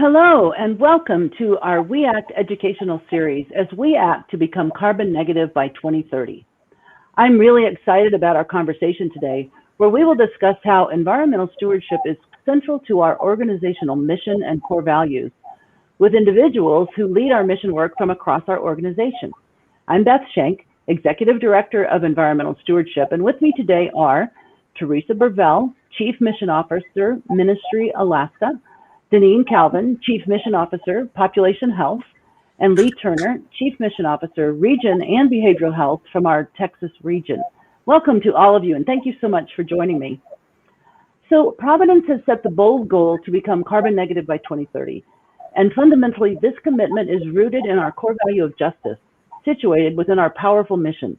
Hello, and welcome to our We Act educational series as we act to become carbon negative by 2030. I'm really excited about our conversation today, where we will discuss how environmental stewardship is central to our organizational mission and core values, with individuals who lead our mission work from across our organization. I'm Beth Schenk, Executive Director of Environmental Stewardship, and with me today are Teresa Burvell, Chief Mission Officer, Ministry, Alaska, Deneen Calvin, Chief Mission Officer, Population Health, and Lee Turner, Chief Mission Officer, Region and Behavioral Health from our Texas region. Welcome to all of you, and thank you so much for joining me. So Providence has set the bold goal to become carbon negative by 2030. And fundamentally, this commitment is rooted in our core value of justice, situated within our powerful mission.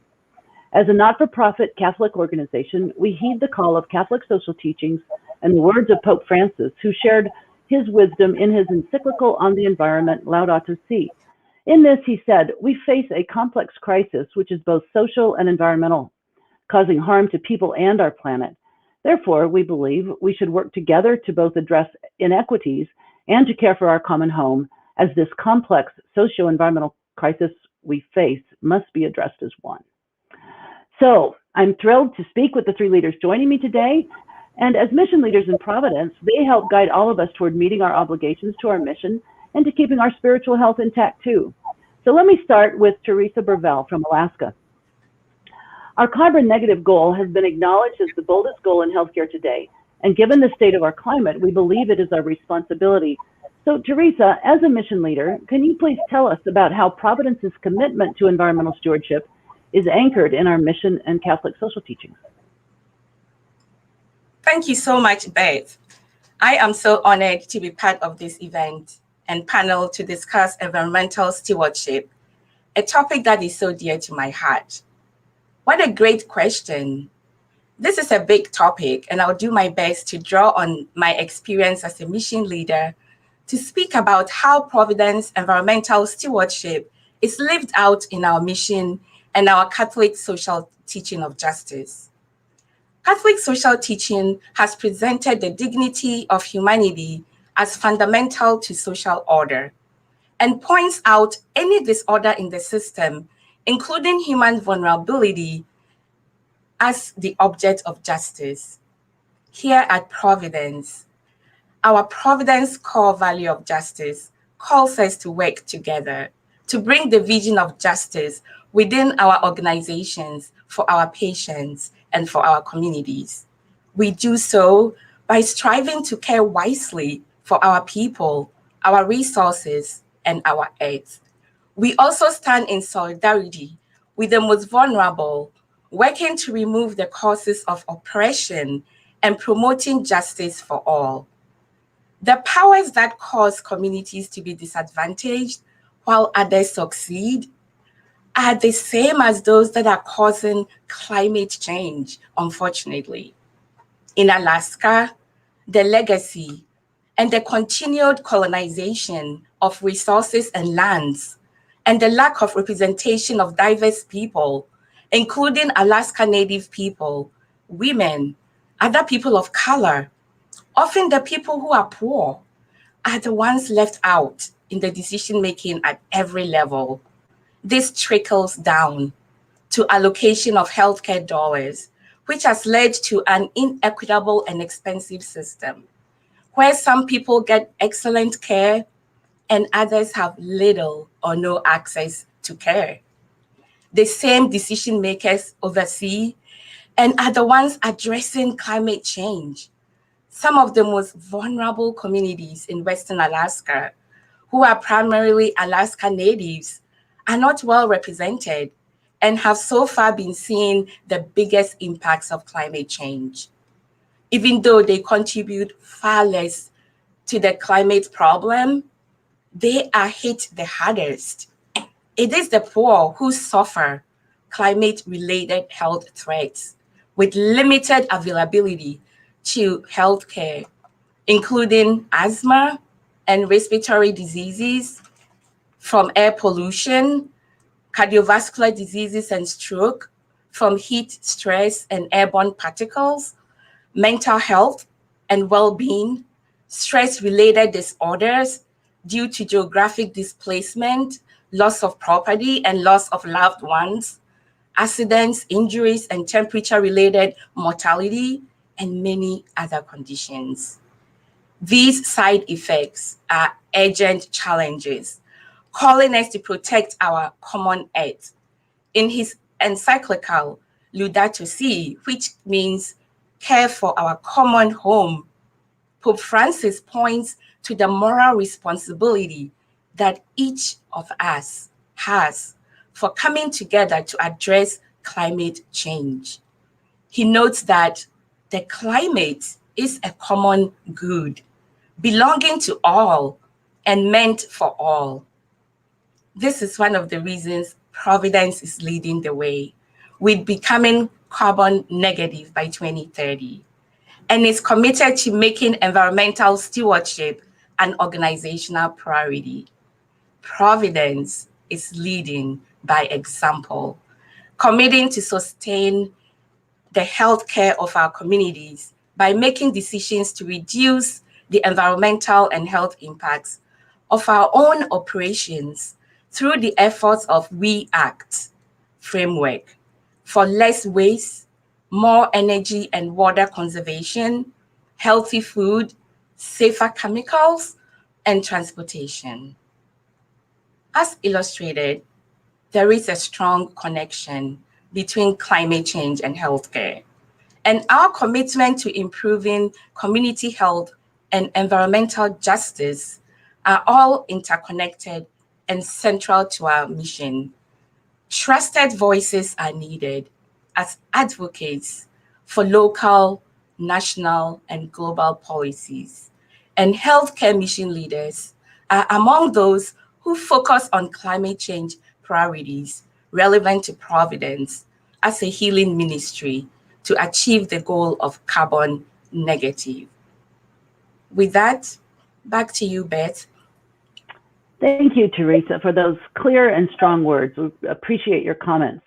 As a not-for-profit Catholic organization, we heed the call of Catholic social teachings and the words of Pope Francis, who shared his wisdom in his encyclical on the environment, Laudato Si. In this, he said, "We face a complex crisis, which is both social and environmental, causing harm to people and our planet. Therefore, we believe we should work together to both address inequities and to care for our common home, as this complex socio-environmental crisis we face must be addressed as one." So I'm thrilled to speak with the three leaders joining me today. And as mission leaders in Providence, they help guide all of us toward meeting our obligations to our mission and to keeping our spiritual health intact too. So let me start with Teresa Burvell from Alaska. Our carbon negative goal has been acknowledged as the boldest goal in healthcare today. And given the state of our climate, we believe it is our responsibility. So Teresa, as a mission leader, can you please tell us about how Providence's commitment to environmental stewardship is anchored in our mission and Catholic social teachings? Thank you so much, Beth. I am so honored to be part of this event and panel to discuss environmental stewardship, a topic that is so dear to my heart. What a great question. This is a big topic, and I'll do my best to draw on my experience as a mission leader to speak about how Providence environmental stewardship is lived out in our mission and our Catholic social teaching of justice. Catholic social teaching has presented the dignity of humanity as fundamental to social order and points out any disorder in the system, including human vulnerability, as the object of justice. Here at Providence, our Providence core value of justice calls us to work together to bring the vision of justice within our organizations for our patients and for our communities. We do so by striving to care wisely for our people, our resources, and our earth. We also stand in solidarity with the most vulnerable, working to remove the causes of oppression and promoting justice for all. The powers that cause communities to be disadvantaged while others succeed are the same as those that are causing climate change, unfortunately. In Alaska, the legacy and the continued colonization of resources and lands, and the lack of representation of diverse people, including Alaska Native people, women, other people of color, often the people who are poor, are the ones left out in the decision-making at every level. This trickles down to allocation of healthcare dollars, which has led to an inequitable and expensive system, where some people get excellent care and others have little or no access to care. The same decision makers oversee and are the ones addressing climate change. Some of the most vulnerable communities in Western Alaska, who are primarily Alaska Natives, are not well represented and have so far been seeing the biggest impacts of climate change. Even though they contribute far less to the climate problem, they are hit the hardest. It is the poor who suffer climate-related health threats with limited availability to healthcare, including asthma and respiratory diseases, from air pollution, cardiovascular diseases and stroke, from heat, stress, and airborne particles, mental health and well-being, stress-related disorders, due to geographic displacement, loss of property, and loss of loved ones, accidents, injuries, and temperature-related mortality, and many other conditions. These side effects are urgent challenges, calling us to protect our common earth. In his encyclical Laudato Si, which means care for our common home, Pope Francis points to the moral responsibility that each of us has for coming together to address climate change. He notes that the climate is a common good, belonging to all and meant for all. This is one of the reasons Providence is leading the way with becoming carbon negative by 2030 and is committed to making environmental stewardship an organizational priority. Providence is leading by example, committing to sustain the healthcare of our communities by making decisions to reduce the environmental and health impacts of our own operations through the efforts of We Act framework for less waste, more energy and water conservation, healthy food, safer chemicals, and transportation. As illustrated, there is a strong connection between climate change and healthcare. And our commitment to improving community health and environmental justice are all interconnected and central to our mission. Trusted voices are needed as advocates for local, national, and global policies. And healthcare mission leaders are among those who focus on climate change priorities relevant to Providence as a healing ministry to achieve the goal of carbon negative. With that, back to you, Beth. Thank you, Teresa, for those clear and strong words. We appreciate your comments.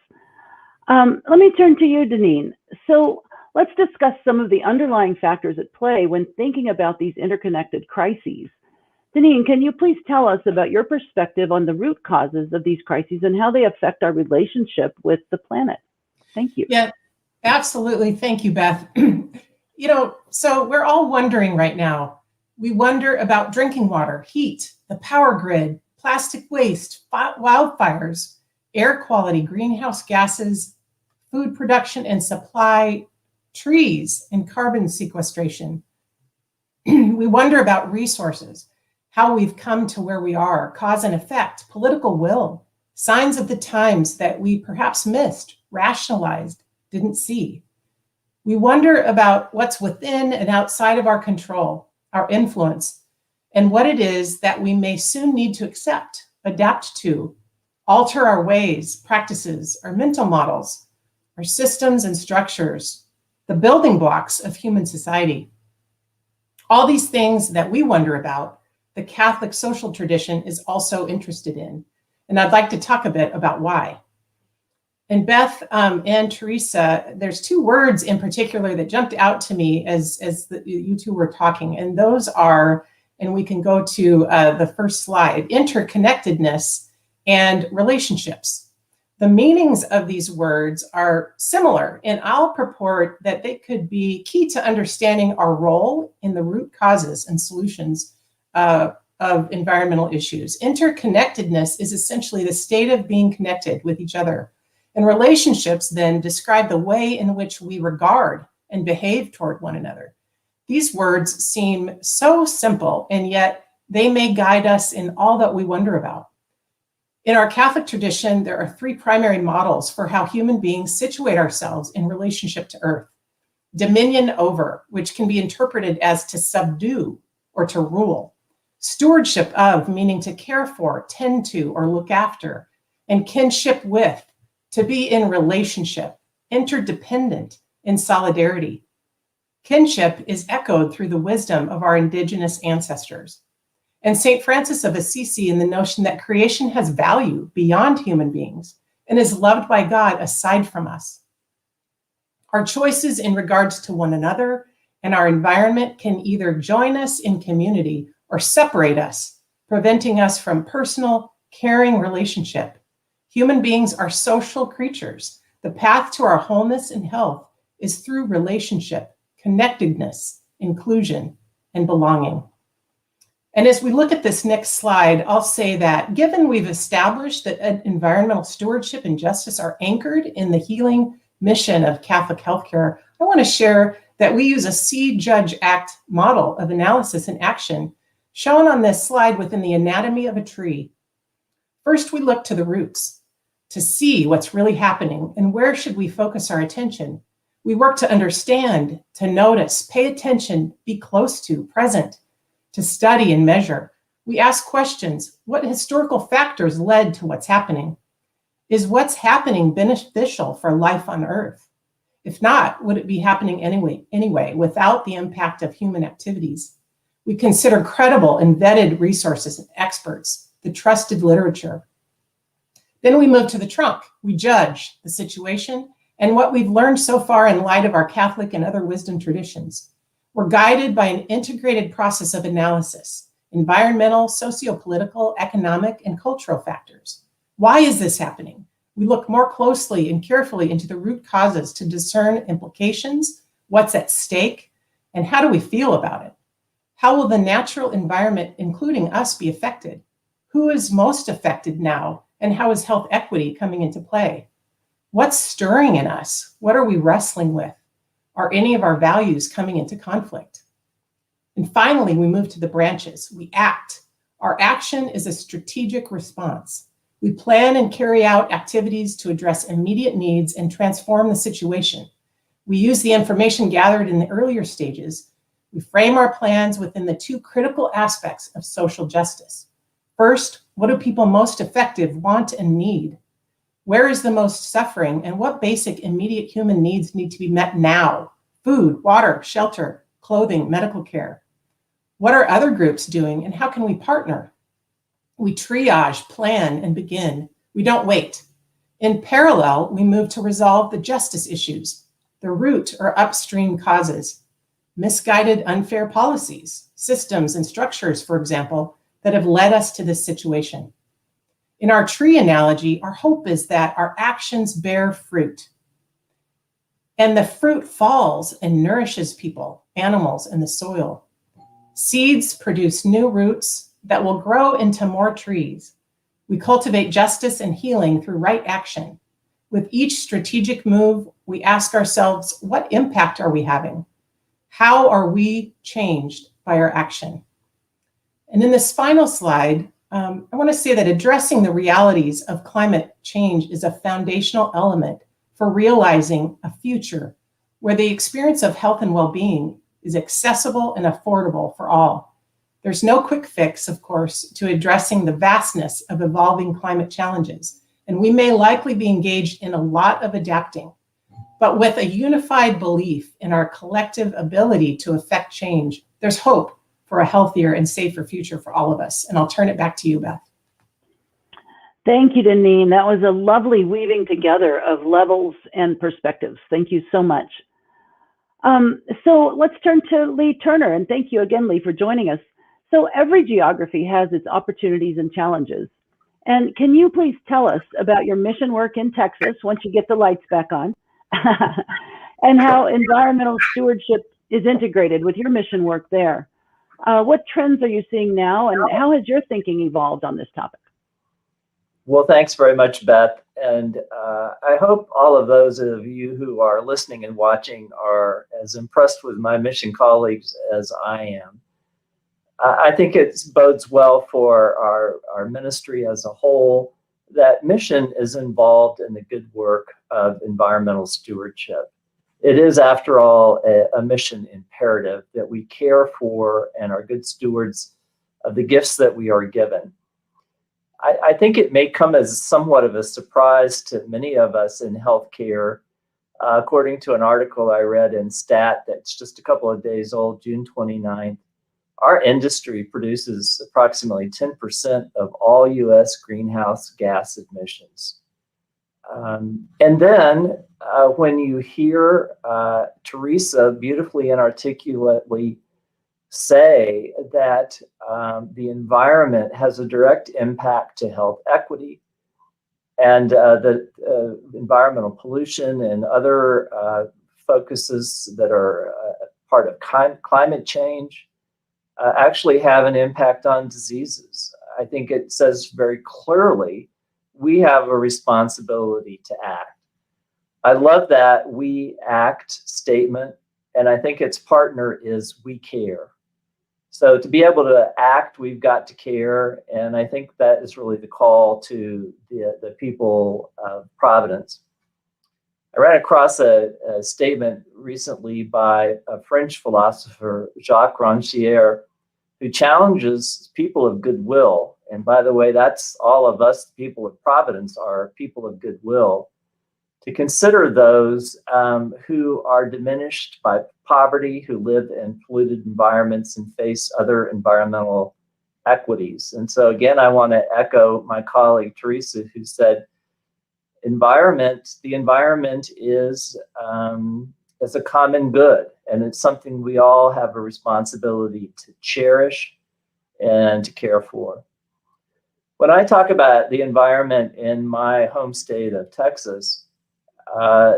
Let me turn to you, Deneen. So let's discuss some of the underlying factors at play when thinking about these interconnected crises. Deneen, can you please tell us about your perspective on the root causes of these crises and how they affect our relationship with the planet? Thank you. Yeah, absolutely. Thank you, Beth. So we're all wondering right now. We wonder about drinking water, heat, the power grid, plastic waste, wildfires, air quality, greenhouse gases, food production and supply, trees, and carbon sequestration. We wonder about resources, how we've come to where we are, cause and effect, political will, signs of the times that we perhaps missed, rationalized, didn't see. We wonder about what's within and outside of our control, our influence, and what it is that we may soon need to accept, adapt to, alter our ways, practices, our mental models, our systems and structures, the building blocks of human society. All these things that we wonder about, the Catholic social tradition is also interested in. And I'd like to talk a bit about why. And Beth and Teresa, there's two words in particular that jumped out to me as you two were talking. And those are, and we can go to the first slide, interconnectedness and relationships. The meanings of these words are similar, and I'll purport that they could be key to understanding our role in the root causes and solutions of environmental issues. Interconnectedness is essentially the state of being connected with each other. And relationships then describe the way in which we regard and behave toward one another. These words seem so simple, and yet they may guide us in all that we wonder about. In our Catholic tradition, there are three primary models for how human beings situate ourselves in relationship to Earth. Dominion over, which can be interpreted as to subdue or to rule. Stewardship of, meaning to care for, tend to, or look after. And kinship with, to be in relationship, interdependent, in solidarity. Kinship is echoed through the wisdom of our indigenous ancestors. And St. Francis of Assisi in the notion that creation has value beyond human beings and is loved by God aside from us. Our choices in regards to one another and our environment can either join us in community or separate us preventing us from personal, caring relationship. Human beings are social creatures. The path to our wholeness and health is through relationship, connectedness, inclusion, and belonging. And as we look at this next slide, I'll say that given we've established that environmental stewardship and justice are anchored in the healing mission of Catholic healthcare, I want to share that we use a See, Judge, Act model of analysis and action shown on this slide within the anatomy of a tree. First, we look to the roots to see what's really happening and where should we focus our attention. We work to understand, to notice, pay attention, be close to, present, to study and measure. We ask questions. What historical factors led to what's happening? Is what's happening beneficial for life on Earth? If not, would it be happening anyway without the impact of human activities? We consider credible and vetted resources and experts, the trusted literature. Then we move to the trunk. We judge the situation and what we've learned so far in light of our Catholic and other wisdom traditions. We're guided by an integrated process of analysis, environmental, socio-political, economic, and cultural factors. Why is this happening? We look more closely and carefully into the root causes to discern implications, what's at stake, and how do we feel about it? How will the natural environment, including us, be affected? Who is most affected now, and how is health equity coming into play? What's stirring in us? What are we wrestling with? Are any of our values coming into conflict? And finally, we move to the branches. We act. Our action is a strategic response. We plan and carry out activities to address immediate needs and transform the situation. We use the information gathered in the earlier stages. We frame our plans within the two critical aspects of social justice. First, what do people most affected want and need? Where is the most suffering, and what basic immediate human needs need to be met now? Food, water, shelter, clothing, medical care. What are other groups doing, and how can we partner? We triage, plan, and begin. We don't wait. In parallel, we move to resolve the justice issues, the root or upstream causes, misguided, unfair policies, systems, and structures, for example, that have led us to this situation. In our tree analogy, our hope is that our actions bear fruit. And the fruit falls and nourishes people, animals, and the soil. Seeds produce new roots that will grow into more trees. We cultivate justice and healing through right action. With each strategic move, we ask ourselves, what impact are we having? How are we changed by our action? And in this final slide, I want to say that addressing the realities of climate change is a foundational element for realizing a future where the experience of health and well-being is accessible and affordable for all. There's no quick fix, of course, to addressing the vastness of evolving climate challenges, and we may likely be engaged in a lot of adapting. But with a unified belief in our collective ability to affect change, there's hope for a healthier and safer future for all of us. And I'll turn it back to you, Beth. Thank you, Deneen. That was a lovely weaving together of levels and perspectives. Thank you so much. So let's turn to Lee Turner, and thank you again, Lee, for joining us. So every geography has its opportunities and challenges. And can you please tell us about your mission work in Texas once you get the lights back on, and how environmental stewardship is integrated with your mission work there? What trends are you seeing now, and how has your thinking evolved on this topic? Well, thanks very much, Beth. And I hope all of those of you who are listening and watching are as impressed with my mission colleagues as I am. I think it bodes well for our ministry as a whole that mission is involved in the good work of environmental stewardship. It is, after all, a mission imperative that we care for and are good stewards of the gifts that we are given. I think it may come as somewhat of a surprise to many of us in healthcare. According to an article I read in Stat that's just a couple of days old, June 29th, our industry produces approximately 10% of all U.S. greenhouse gas emissions. And then when you hear Teresa beautifully and articulately say that the environment has a direct impact to health equity, and the environmental pollution and other focuses that are part of climate change actually have an impact on diseases. I think it says very clearly we have a responsibility to act. I love that we act statement, and I think its partner is we care. So to be able to act, we've got to care, and I think that is really the call to the people of Providence. I ran across a statement recently by a French philosopher, Jacques Rancière, who challenges people of goodwill. And by the way, that's all of us, people of Providence, are people of goodwill, to consider those who are diminished by poverty, who live in polluted environments and face other environmental equities. And so again, I want to echo my colleague Teresa, who said, the environment is a common good, and it's something we all have a responsibility to cherish and to care for. When I talk about the environment in my home state of Texas,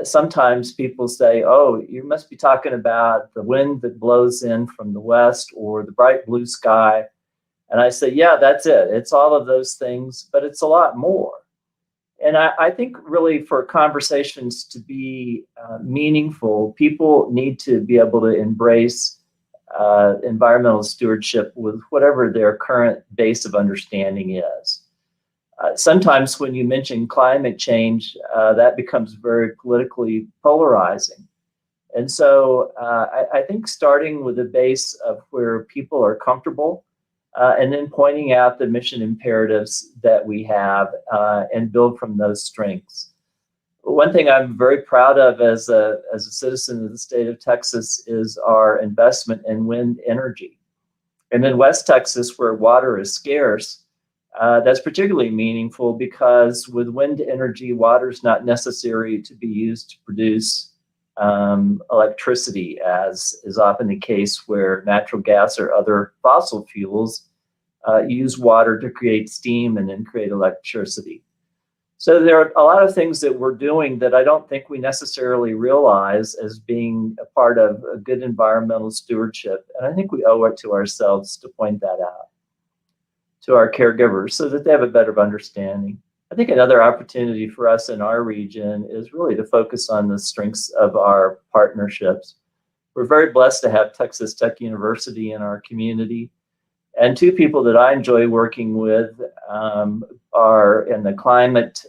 sometimes people say, oh, you must be talking about the wind that blows in from the west or the bright blue sky. And I say, yeah, that's it. It's all of those things, but it's a lot more. And I think really for conversations to be meaningful, people need to be able to embrace environmental stewardship with whatever their current base of understanding is. Sometimes when you mention climate change, that becomes very politically polarizing. And so I think starting with a base of where people are comfortable, and then pointing out the mission imperatives that we have and build from those strengths. One thing I'm very proud of as a citizen of the state of Texas is our investment in wind energy. And in West Texas, where water is scarce, that's particularly meaningful because with wind energy, water is not necessary to be used to produce electricity, as is often the case where natural gas or other fossil fuels use water to create steam and then create electricity. So there are a lot of things that we're doing that I don't think we necessarily realize as being a part of a good environmental stewardship. And I think we owe it to ourselves to point that out to our caregivers so that they have a better understanding. I think another opportunity for us in our region is really to focus on the strengths of our partnerships. We're very blessed to have Texas Tech University in our community. And two people that I enjoy working with are in the Climate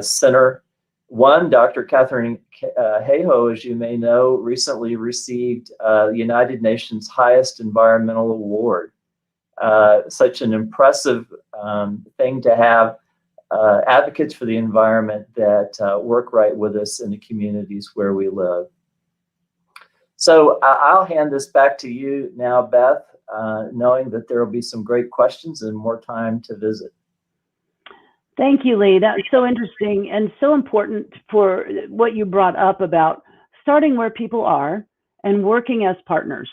Center. One, Dr. Catherine Hayhoe, as you may know, recently received the United Nations highest environmental award. Such an impressive thing to have advocates for the environment that work right with us in the communities where we live. So I'll hand this back to you now, Beth, knowing that there will be some great questions and more time to visit. Thank you, Lee. That's so interesting and so important for what you brought up about starting where people are and working as partners.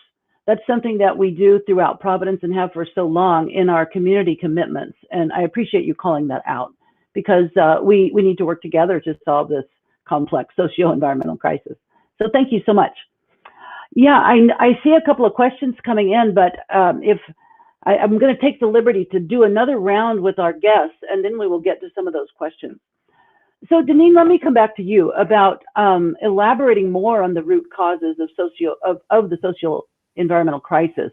That's something that we do throughout Providence and have for so long in our community commitments. And I appreciate you calling that out because we need to work together to solve this complex socio-environmental crisis. So thank you so much. Yeah, I see a couple of questions coming in, but if I'm going to take the liberty to do another round with our guests, and then we will get to some of those questions. So Deneen, let me come back to you about elaborating more on the root causes of the social environmental crisis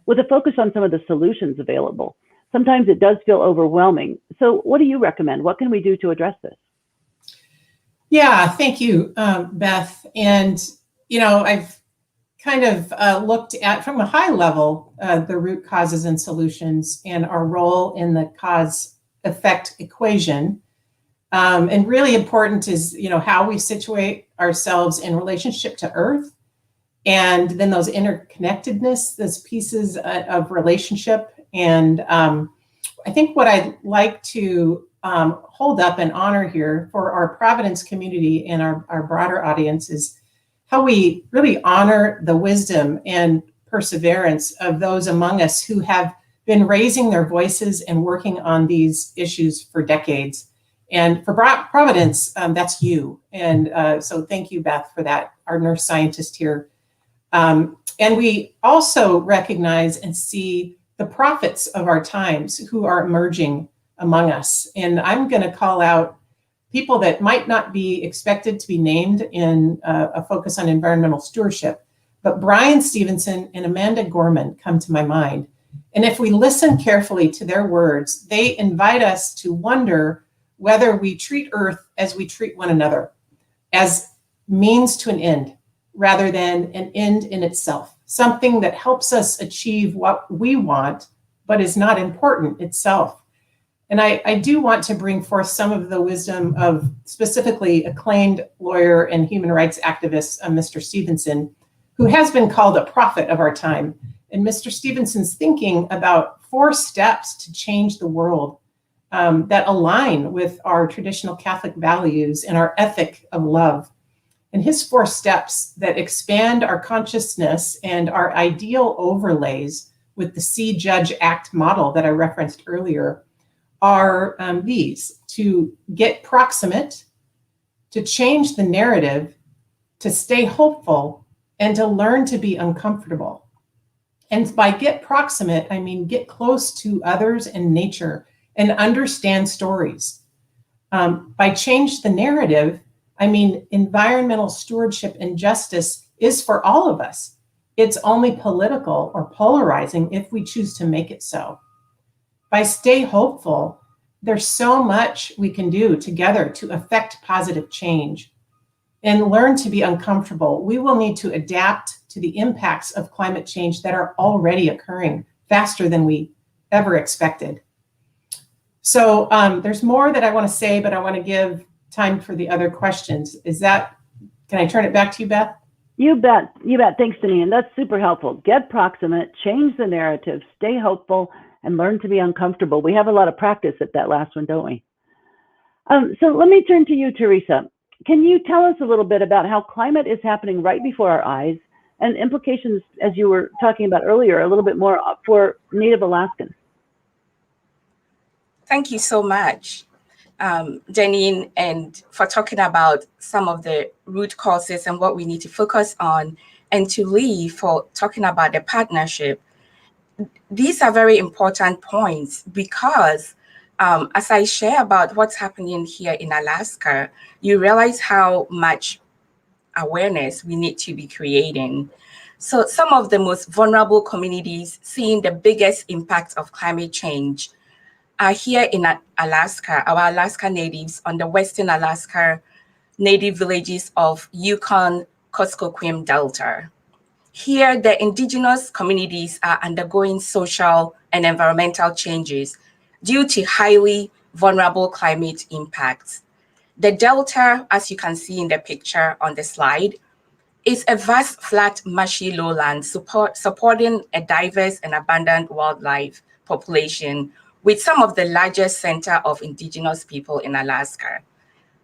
with a focus on some of the solutions available. Sometimes it does feel overwhelming. So what do you recommend? What can we do to address this? Yeah, thank you, Beth. And, you know, I've kind of looked at, from a high level, the root causes and solutions and our role in the cause-effect equation. And really important is, you know, how we situate ourselves in relationship to Earth, and then those interconnectedness, those pieces of relationship. And I think what I'd like to hold up and honor here for our Providence community and our broader audience is how we really honor the wisdom and perseverance of those among us who have been raising their voices and working on these issues for decades. And for Providence, that's you. And so thank you, Beth, for that, our nurse scientist here. And we also recognize and see the prophets of our times who are emerging among us. And I'm going to call out people that might not be expected to be named in a focus on environmental stewardship, but Brian Stevenson and Amanda Gorman come to my mind. And if we listen carefully to their words, they invite us to wonder whether we treat Earth as we treat one another, as means to an end, rather than an end in itself, something that helps us achieve what we want, but is not important itself. And I do want to bring forth some of the wisdom of specifically acclaimed lawyer and human rights activist, Mr. Stevenson, who has been called a prophet of our time. And Mr. Stevenson's thinking about 4 steps to change the world that align with our traditional Catholic values and our ethic of love. And his 4 steps that expand our consciousness and our ideal overlays with the See, Judge, Act model that I referenced earlier are these: to get proximate, to change the narrative, to stay hopeful, and to learn to be uncomfortable. And by get proximate, I mean get close to others and nature and understand stories. By change the narrative, I mean environmental stewardship and justice is for all of us. It's only political or polarizing if we choose to make it so. By stay hopeful, there's so much we can do together to affect positive change. And learn to be uncomfortable. We will need to adapt to the impacts of climate change that are already occurring faster than we ever expected. So there's more that I want to say, but I want to give time for the other questions. Can I turn it back to you, Beth? You bet. Thanks, Deneen. That's super helpful. Get proximate, change the narrative, stay hopeful, and learn to be uncomfortable. We have a lot of practice at that last one, don't we? So let me turn to you, Teresa. Can you tell us a little bit about how climate is happening right before our eyes and implications, as you were talking about earlier, a little bit more for Native Alaskans? Thank you so much, Janine, and for talking about some of the root causes and what we need to focus on, and to Lee for talking about the partnership. These are very important points because as I share about what's happening here in Alaska, you realize how much awareness we need to be creating. So some of the most vulnerable communities seeing the biggest impact of climate change are here in Alaska, our Alaska natives on the Western Alaska native villages of Yukon-Kuskokwim Delta. Here, the indigenous communities are undergoing social and environmental changes due to highly vulnerable climate impacts. The Delta, as you can see in the picture on the slide, is a vast, flat, marshy lowland supporting a diverse and abundant wildlife population with some of the largest center of indigenous people in Alaska.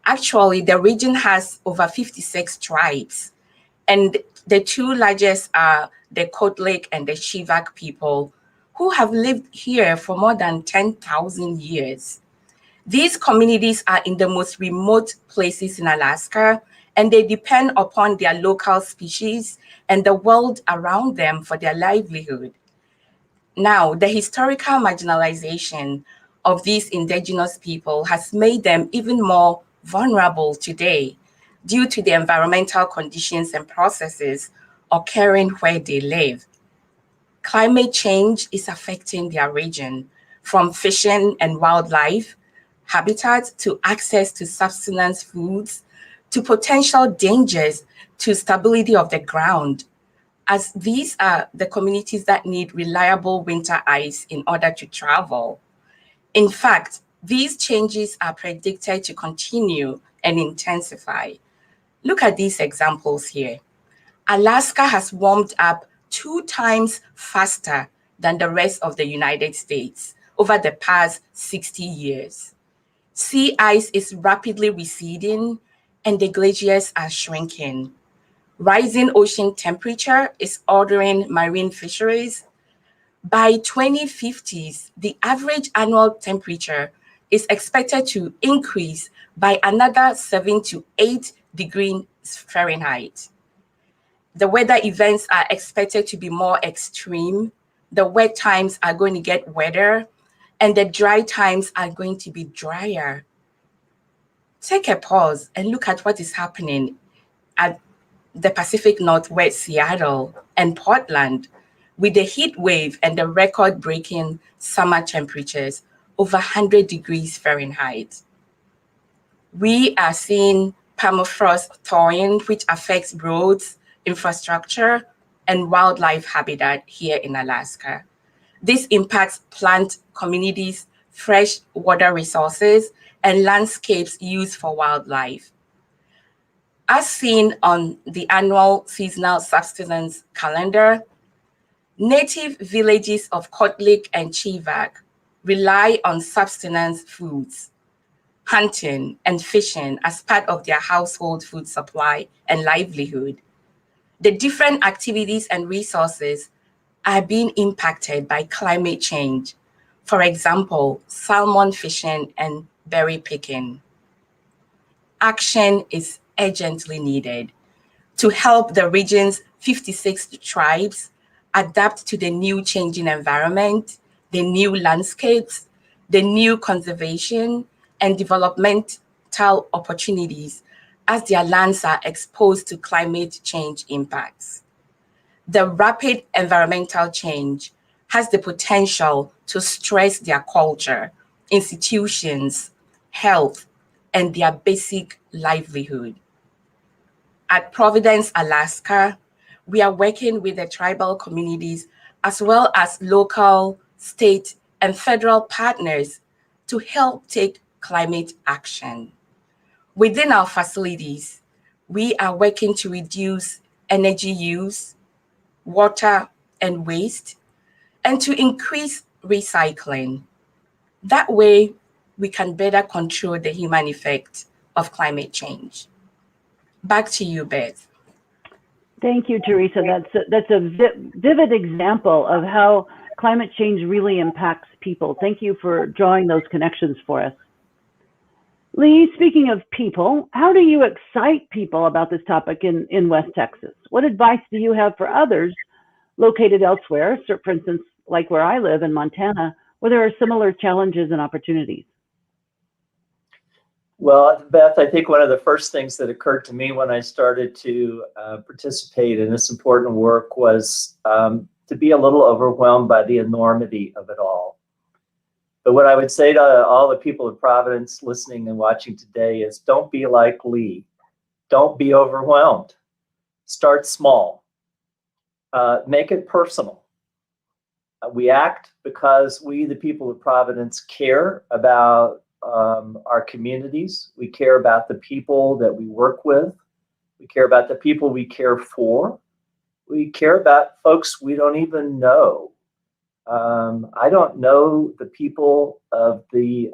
Actually, the region has over 56 tribes, and the 2 largest are the Cold Lake and the Shivak people, who have lived here for more than 10,000 years. These communities are in the most remote places in Alaska, and they depend upon their local species and the world around them for their livelihood. Now, the historical marginalization of these indigenous people has made them even more vulnerable today due to the environmental conditions and processes occurring where they live. Climate change is affecting their region, from fishing and wildlife, habitat to access to sustenance foods, to potential dangers to stability of the ground, as these are the communities that need reliable winter ice in order to travel. In fact, these changes are predicted to continue and intensify. Look at these examples here. Alaska has warmed up 2 times faster than the rest of the United States over the past 60 years. Sea ice is rapidly receding and the glaciers are shrinking. Rising ocean temperature is ordering marine fisheries. By 2050s, the average annual temperature is expected to increase by another 7 to 8 degrees Fahrenheit. The weather events are expected to be more extreme. The wet times are going to get wetter, and the dry times are going to be drier. Take a pause and look at what is happening at the Pacific Northwest, Seattle, and Portland, with the heat wave and the record-breaking summer temperatures over 100 degrees Fahrenheit. We are seeing permafrost thawing, which affects roads, infrastructure, and wildlife habitat here in Alaska. This impacts plant communities, fresh water resources, and landscapes used for wildlife. As seen on the annual seasonal subsistence calendar, native villages of Kotlik and Chivak rely on subsistence foods, hunting and fishing as part of their household food supply and livelihood. The different activities and resources are being impacted by climate change. For example, salmon fishing and berry picking. Action is urgently needed to help the region's 56 tribes adapt to the new changing environment, the new landscapes, the new conservation and developmental opportunities as their lands are exposed to climate change impacts. The rapid environmental change has the potential to stress their culture, institutions, health, and their basic livelihood. At Providence, Alaska, we are working with the tribal communities as well as local, state, and federal partners to help take climate action. Within our facilities, we are working to reduce energy use, water, and waste, and to increase recycling. That way, we can better control the human effect of climate change. Back to you, Beth. Thank you, Teresa. That's a vivid example of how climate change really impacts people. Thank you for drawing those connections for us. Lee, speaking of people, how do you excite people about this topic in West Texas? What advice do you have for others located elsewhere, for instance, like where I live in Montana, where there are similar challenges and opportunities? Well, Beth, I think one of the first things that occurred to me when I started to participate in this important work was to be a little overwhelmed by the enormity of it all. But what I would say to all the people of Providence listening and watching today is don't be like Lee. Don't be overwhelmed. Start small. Make it personal. We act because we, the people of Providence, care about our communities. We care about the people that we work with. We care about the people we care for. We care about folks we don't even know. I don't know the people of the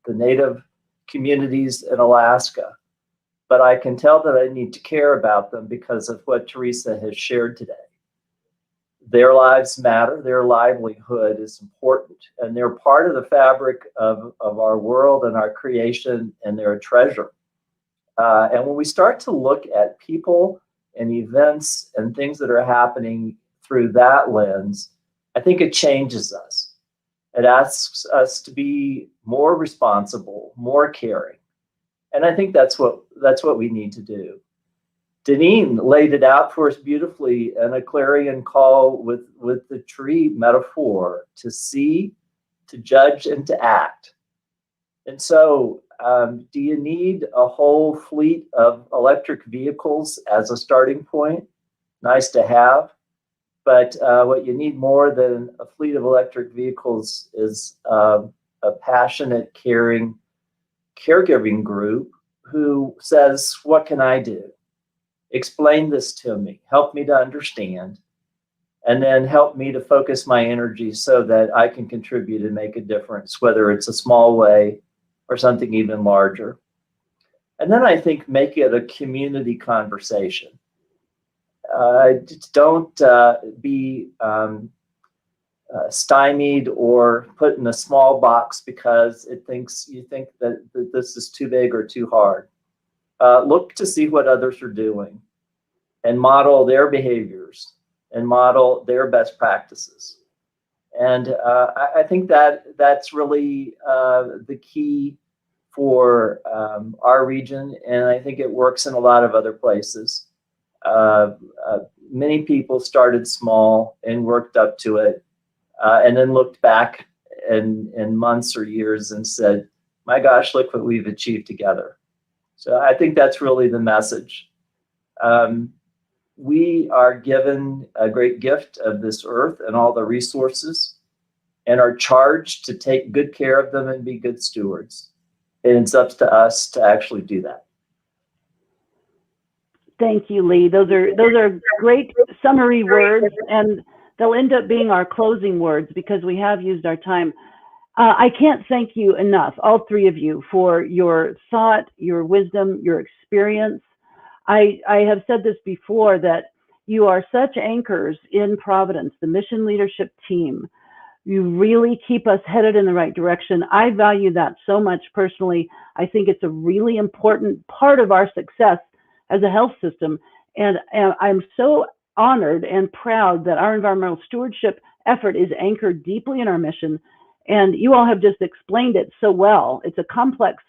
native communities in Alaska, but I can tell that I need to care about them because of what Teresa has shared today. Their lives matter, their livelihood is important, and they're part of the fabric of our world and our creation, and they're a treasure. And when we start to look at people and events and things that are happening through that lens, I think it changes us. It asks us to be more responsible, more caring. And I think that's what we need to do. Deneen laid it out for us beautifully in a clarion call with the tree metaphor: to see, to judge, and to act. And so do you need a whole fleet of electric vehicles as a starting point? Nice to have. But what you need more than a fleet of electric vehicles is a passionate, caring, caregiving group who says, what can I do? Explain this to me, help me to understand, and then help me to focus my energy so that I can contribute and make a difference, whether it's a small way or something even larger. And then I think make it a community conversation. don't be stymied or put in a small box because you think that this is too big or too hard. Look to see what others are doing and model their behaviors and model their best practices. And I think that's really the key for our region, and I think it works in a lot of other places. Many people started small and worked up to it, and then looked back in months or years and said, my gosh, look what we've achieved together. So I think that's really the message. We are given a great gift of this earth and all the resources, and are charged to take good care of them and be good stewards. And it's up to us to actually do that. Thank you, Lee. Those are great summary words, and they'll end up being our closing words because we have used our time. I can't thank you enough, all three of you, for your thought, your wisdom, your experience. I have said this before, that you are such anchors in Providence, the mission leadership team. You really keep us headed in the right direction. I value that so much personally. I think it's a really important part of our success as a health system. And I'm so honored and proud that our environmental stewardship effort is anchored deeply in our mission. And you all have just explained it so well. It's a complex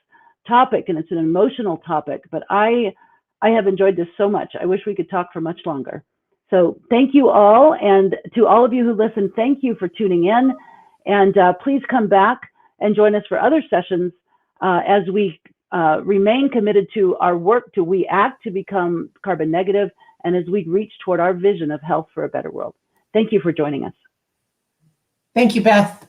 topic and it's an emotional topic, but I have enjoyed this so much. I wish we could talk for much longer. So thank you all. And to all of you who listen, thank you for tuning in. And please come back and join us for other sessions as we remain committed to our work to We Act to become carbon negative, and as we reach toward our vision of health for a better world. Thank you for joining us. Thank you, Beth.